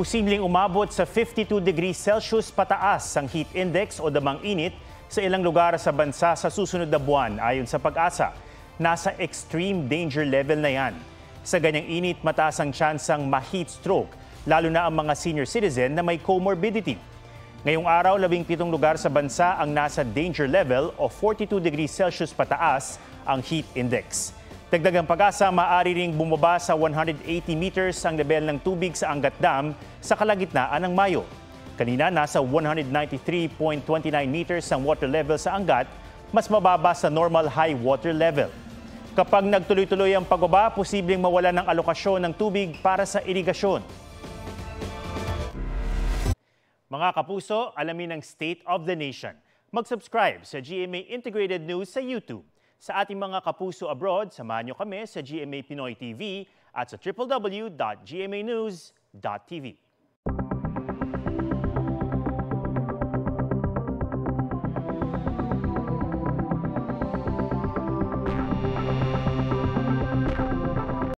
Posibleng umabot sa 52 degrees Celsius pataas ang heat index o damang init sa ilang lugar sa bansa sa susunod na buwan ayon sa Pag-asa. Nasa extreme danger level na yan. Sa ganyang init, mataas ang tsansang ma-heat stroke, lalo na ang mga senior citizen na may comorbidity. Ngayong araw, 17 lugar sa bansa ang nasa danger level o 42 degrees Celsius pataas ang heat index. Dagdagang Pag-asa, maaari ring bumaba sa 180 meters ang level ng tubig sa Angat Dam sa kalagitnaan ng Mayo. Kanina, nasa 193.29 meters ang water level sa Angat, mas mababa sa normal high water level. Kapag nagtuloy-tuloy ang pagbaba, posibleng mawalan ng alokasyon ng tubig para sa irigasyon. Mga kapuso, alamin ang State of the Nation. Mag-subscribe sa GMA Integrated News sa YouTube. Sa ating mga kapuso abroad, samahan niyo kami sa GMA Pinoy TV at sa www.gmanews.tv.